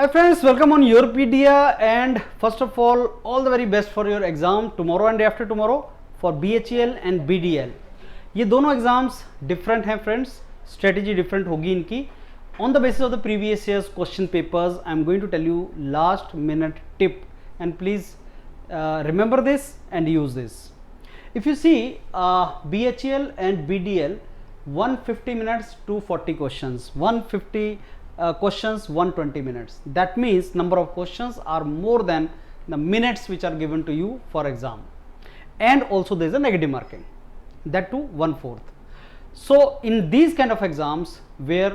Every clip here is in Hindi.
Hi friends, welcome on Europedia, and first of all the very best for your exam tomorrow and day after tomorrow for BHEL and BDL. ये दोनों एग्जाम्स डिफरेंट हैं फ्रेंड्स, स्ट्रेटेजी डिफरेंट होगी इनकी. On the basis of the previous years question papers I am going to tell you last minute tip, and please remember this and use this. If you see BHEL and BDL, 150 minutes 240 questions, 150 questions 120 minutes. That means number of questions are more than the minutes which are given to you for exam, and also there is a negative marking, that too 1/4. So in these kind of exams where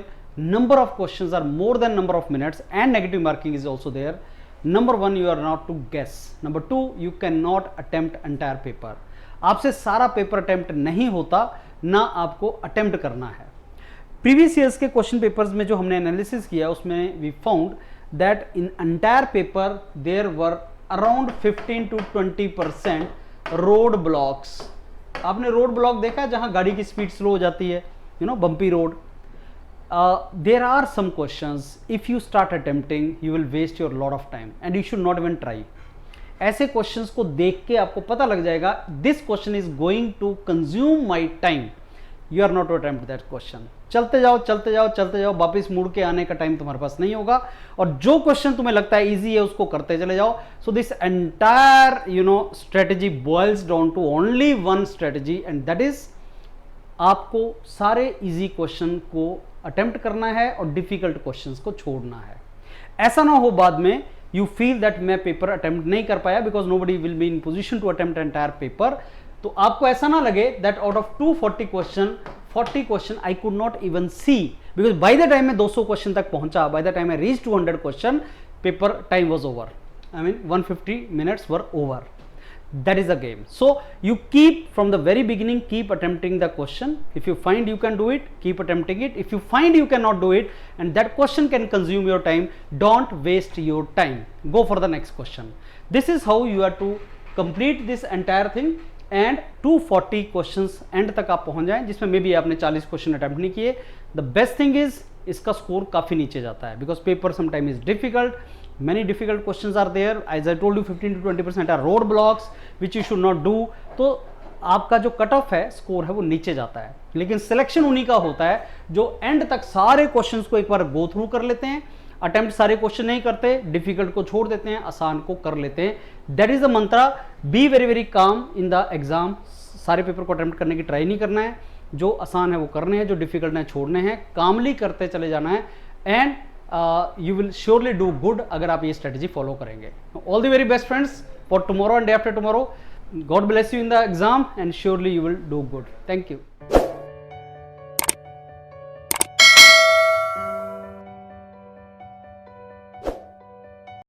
number of questions are more than number of minutes and negative marking is also there, number one you are not to guess, number two you cannot attempt entire paper. आपसे सारा पेपर अटेम्प्ट नहीं होता, ना आपको अटेम्प्ट करना है. प्रीवियस ईयर्स के क्वेश्चन पेपर्स में जो हमने एनालिसिस किया उसमें we found that in entire paper there were around 15 to 20% road blocks. आपने रोड ब्लॉक देखा है जहां गाड़ी की स्पीड स्लो हो जाती है, you know, bumpy road. There are some questions if you start attempting you will waste your lot of time and you should not even try. ऐसे क्वेश्चंस को देख के आपको पता लग जाएगा this question is going to consume my time, you are not to attempt that question. चलते जाओ चलते जाओ चलते जाओ, वापस मुड़ के आने का टाइम तुम्हारे पास नहीं होगा, और जो क्वेश्चन तुम्हें लगता है इजी है उसको करते चले जाओ. So this entire strategy boils down to only one strategy, and that is आपको सारे इजी क्वेश्चन को अटेम्प्ट करना है और डिफिकल्ट क्वेश्चंस को छोड़ना है. ऐसा ना हो बाद में यू फील दैट मैं पेपर अटेम्प्ट नहीं कर पाया because nobody will be in position to attempt entire paper. तो आपको ऐसा ना लगे that out of 240 question 40 question I could not even see, because by the time मैं 200 क्वेश्चन तक पहुंचा, by the time I reach 200 question, paper time was over. I mean 150 minutes were over. That is the game. So you keep from the very beginning, keep attempting the question. If you find you can do it, keep attempting it. If you find you cannot do it and that question can consume your time, don't waste your time. Go for the next question. This is how you are to complete this entire thing, and 240 questions end तक आप पहुंच जाएं, जिसमें मे बी आपने 40 क्वेश्चन अटेम्प्ट नहीं किए. द बेस्ट थिंग इज इसका स्कोर काफ़ी नीचे जाता है because paper sometime is difficult. Many difficult questions are there. As I told you, 15 to 20% are road blocks which you should not do. तो आपका जो कट ऑफ है, स्कोर है, वो नीचे जाता है. लेकिन सिलेक्शन उन्हीं का होता है जो एंड तक सारे क्वेश्चंस को एक बार गो थ्रू कर लेते हैं, अटेम्प्ट सारे क्वेश्चन नहीं करते, डिफिकल्ट को छोड़ देते हैं, आसान को कर लेते हैं. That is the Mantra. Be very very calm in the exam. सारे पेपर को अटेम्प्ट करने की ट्राई नहीं करना है, जो आसान है वो करने हैं, जो डिफिकल्ट है छोड़ने हैं, कामली करते चले जाना है, and you will surely do good अगर आप ये स्ट्रेटेजी फॉलो करेंगे. All the very best friends for tomorrow and day after tomorrow. God bless you in the exam and surely you will do good. Thank you.